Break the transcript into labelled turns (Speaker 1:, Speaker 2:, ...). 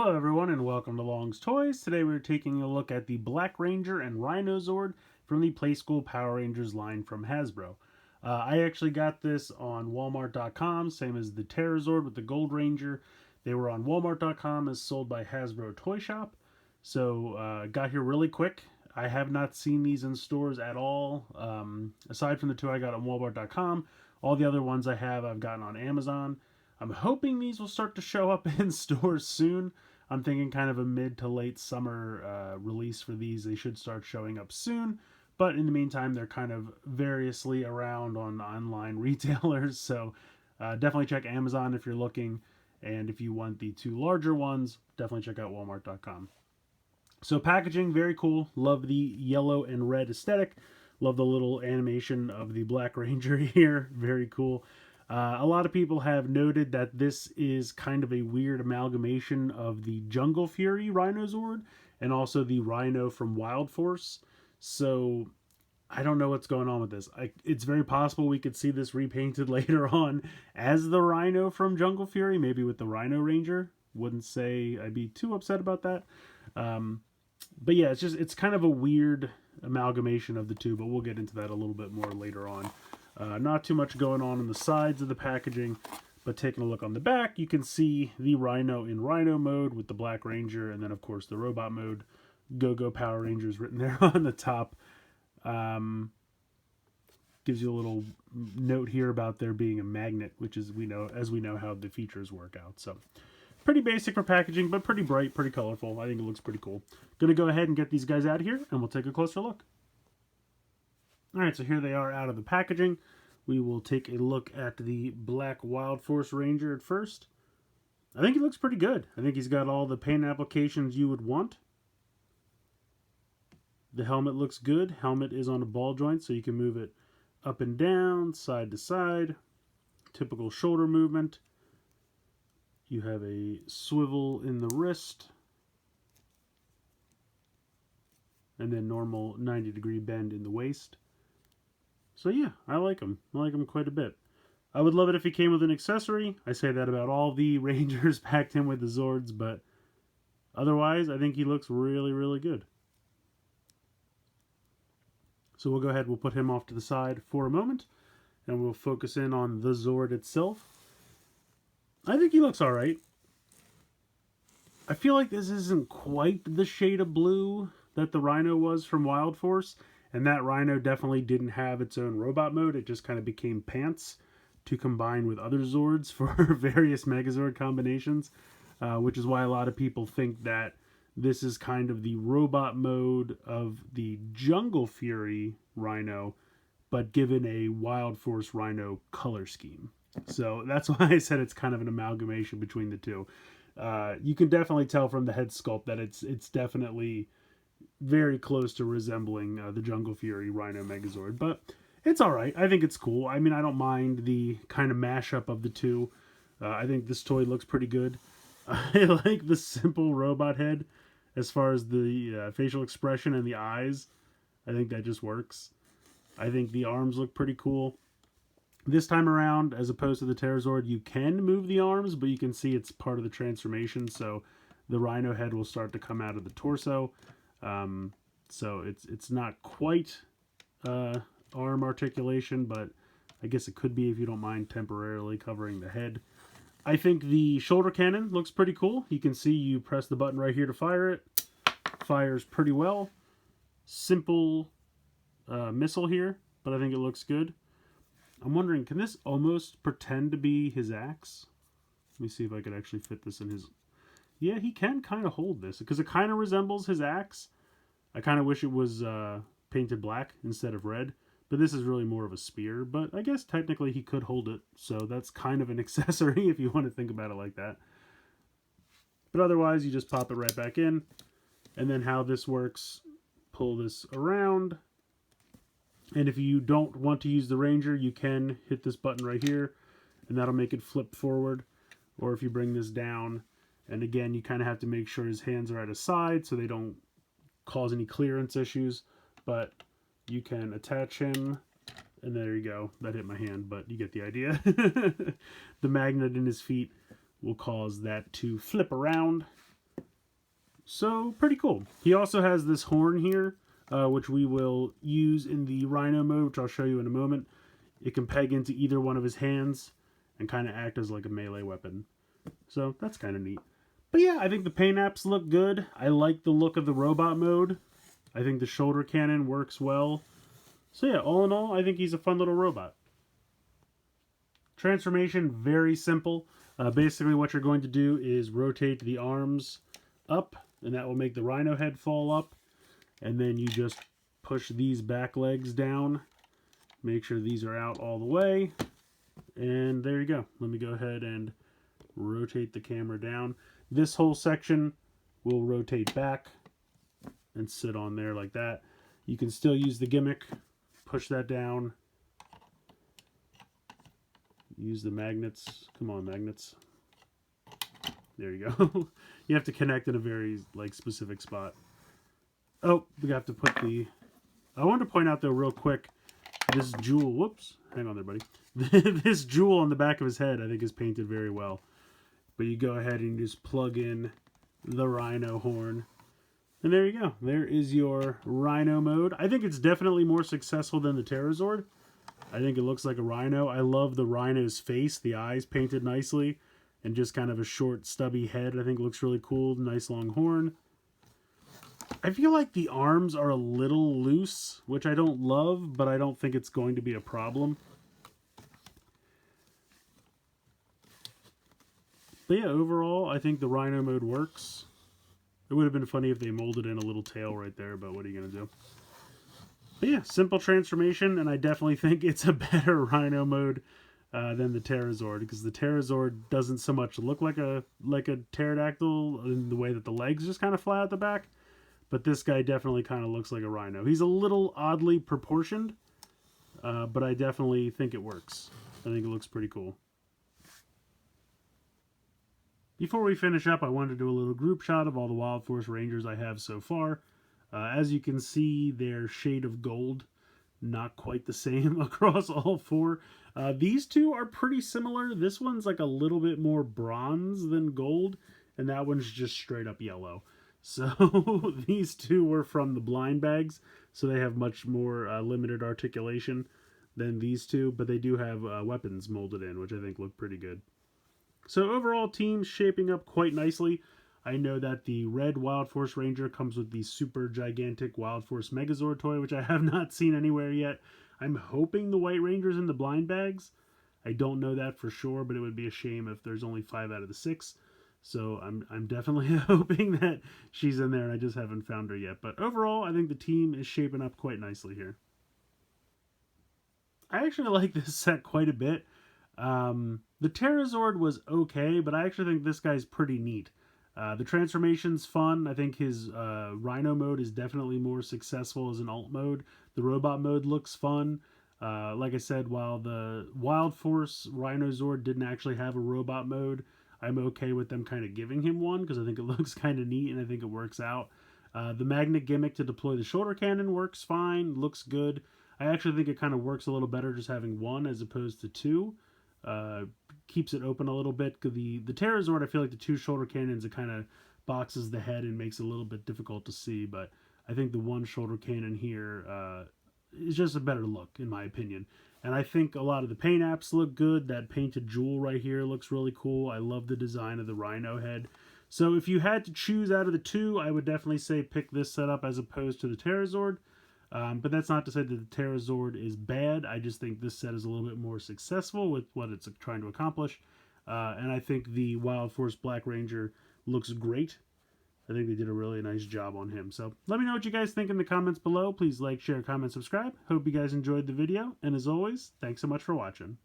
Speaker 1: Hello everyone and welcome to Long's Toys. Today we're taking a look at the Black Ranger and Rhino Zord from the Playskool Power Rangers line from Hasbro. I actually got this on Walmart.com, same as the Terror Zord with the Gold Ranger. They were on Walmart.com as sold by Hasbro Toy Shop. So got here really quick. I have not seen these in stores at all. Aside from the two I got on Walmart.com, all the other ones I've gotten on Amazon. I'm hoping these will start to show up in stores soon. I'm thinking kind of a mid to late summer release for these. They should start showing up soon. But in the meantime, they're kind of variously around on online retailers. So definitely check Amazon if you're looking. And if you want the two larger ones, definitely check out Walmart.com. So packaging, very cool. Love the yellow and red aesthetic. Love the little animation of the Black Ranger here. Very cool. A lot of people have noted that this is kind of a weird amalgamation of the Jungle Fury Rhino Zord and also the Rhino from Wild Force. So I don't know what's going on with this. It's very possible we could see this repainted later on as the Rhino from Jungle Fury, maybe with the Rhino Ranger. Wouldn't say I'd be too upset about that. But yeah, it's kind of a weird amalgamation of the two, but we'll get into that a little bit more later on. Not too much going on the sides of the packaging, but taking a look on the back, you can see the Rhino in Rhino mode with the Black Ranger, and then of course the robot mode, Go Power Rangers written there on the top. Gives you a little note here about there being a magnet, which is we know how the features work out. So pretty basic for packaging, but pretty bright, pretty colorful. I think it looks pretty cool. Gonna go ahead and get these guys out of here, and we'll take a closer look. Alright, so here they are out of the packaging. We will take a look at the Black Wild Force Ranger at first. I think he looks pretty good. I think he's got all the paint applications you would want. The helmet looks good. Helmet is on a ball joint, so you can move it up and down, side to side. Typical shoulder movement. You have a swivel in the wrist. And then normal 90-degree bend in the waist. So yeah, I like him. I like him quite a bit. I would love it if he came with an accessory. I say that about all the Rangers packed in with the Zords, but otherwise, I think he looks really, really good. So we'll go ahead, we'll put him off to the side for a moment, and we'll focus in on the Zord itself. I think he looks alright. I feel like this isn't quite the shade of blue that the Rhino was from Wild Force. And that Rhino definitely didn't have its own robot mode. It just kind of became pants to combine with other Zords for various Megazord combinations, which is why a lot of people think that this is kind of the robot mode of the Jungle Fury Rhino, but given a Wild Force Rhino color scheme. So that's why I said it's kind of an amalgamation between the two. You can definitely tell from the head sculpt that it's definitely very close to resembling the Jungle Fury Rhino Megazord, but it's alright. I think it's cool. I mean, I don't mind the kind of mashup of the two. I think this toy looks pretty good. I like the simple robot head as far as the facial expression and the eyes. I think that just works. I think the arms look pretty cool. This time around, as opposed to the Terrorzord, you can move the arms, but you can see it's part of the transformation, so the Rhino head will start to come out of the torso. So it's not quite arm articulation, but I guess it could be if you don't mind temporarily covering the head. I think the shoulder cannon looks pretty cool. You can see you press the button right here to fire it. Fires pretty well. Simple missile here, but I think it looks good. I'm wondering, can this almost pretend to be his axe? Let me see if I could actually fit this in his... Yeah, he can kind of hold this, because it kind of resembles his axe. I kind of wish it was painted black instead of red, but this is really more of a spear, but I guess technically he could hold it, so that's kind of an accessory if you want to think about it like that. But otherwise, you just pop it right back in, and then how this works, pull this around, and if you don't want to use the Ranger, you can hit this button right here, and that'll make it flip forward, or if you bring this down, and again, you kind of have to make sure his hands are at his side so they don't cause any clearance issues, but you can attach him, and there you go. That hit my hand, but you get the idea. The magnet in his feet will cause that to flip around, So, pretty cool. He also has this horn here, which we will use in the Rhino mode, which I'll show you in a moment. It can peg into either one of his hands and kind of act as like a melee weapon. So, that's kind of neat. But yeah, I think the paint apps look good. I like the look of the robot mode. I think the shoulder cannon works well. So yeah, all in all, I think he's a fun little robot. Transformation, very simple. Basically what you're going to do is rotate the arms up, and that will make the Rhino head fall up. And then you just push these back legs down. Make sure these are out all the way. And there you go. Let me go ahead and rotate the camera down. This whole section will rotate back and sit on there like that. You can still use the gimmick. Push that down. Use the magnets. Come on, magnets. There you go. You have to connect in a very specific spot. Oh, we have to put the... I wanted to point out though real quick, this jewel... Whoops. Hang on there, buddy. This jewel on the back of his head I think is painted very well. But you go ahead and just plug in the Rhino horn. And there you go. There is your Rhino mode. I think it's definitely more successful than the Zord. I think it looks like a Rhino. I love the Rhino's face. The eyes painted nicely. And just kind of a short, stubby head. I think looks really cool. Nice long horn. I feel like the arms are a little loose, which I don't love, but I don't think it's going to be a problem. But yeah, overall, I think the Rhino mode works. It would have been funny if they molded in a little tail right there, but what are you going to do? But yeah, simple transformation, and I definitely think it's a better Rhino mode than the Zord, because the Zord doesn't so much look like a pterodactyl in the way that the legs just kind of fly out the back, but this guy definitely kind of looks like a Rhino. He's a little oddly proportioned, but I definitely think it works. I think it looks pretty cool. Before we finish up, I wanted to do a little group shot of all the Wild Force Rangers I have so far. As you can see, their shade of gold, not quite the same across all four. These two are pretty similar. This one's like a little bit more bronze than gold, and that one's just straight up yellow. So these two were from the blind bags, so they have much more limited articulation than these two, but they do have weapons molded in, which I think look pretty good. So overall, team's shaping up quite nicely. I know that the red Wild Force Ranger comes with the super gigantic Wild Force Megazord toy, which I have not seen anywhere yet. I'm hoping the White Ranger's in the blind bags. I don't know that for sure, but it would be a shame if there's only 5 out of the 6. So I'm definitely hoping that she's in there, and I just haven't found her yet. But overall, I think the team is shaping up quite nicely here. I actually like this set quite a bit. The Zord was okay, but I actually think this guy's pretty neat. The transformation's fun. I think his Rhino mode is definitely more successful as an alt mode. The robot mode looks fun. Like I said, while the Wild Force Rhino Zord didn't actually have a robot mode, I'm okay with them kind of giving him one because I think it looks kind of neat and I think it works out. The magnet gimmick to deploy the shoulder cannon works fine, looks good. I actually think it kind of works a little better just having one as opposed to two. Keeps it open a little bit. The Zord, I feel like the 2 shoulder cannons, it kind of boxes the head and makes it a little bit difficult to see, but I think the 1 shoulder cannon here is just a better look, in my opinion. And I think a lot of the paint apps look good. That painted jewel right here looks really cool. I love the design of the Rhino head. So if you had to choose out of the 2, I would definitely say pick this setup as opposed to the Zord. But that's not to say that the Zord is bad. I just think this set is a little bit more successful with what it's trying to accomplish. And I think the Wild Force Black Ranger looks great. I think they did a really nice job on him. So let me know what you guys think in the comments below. Please like, share, comment, subscribe. Hope you guys enjoyed the video. And as always, thanks so much for watching.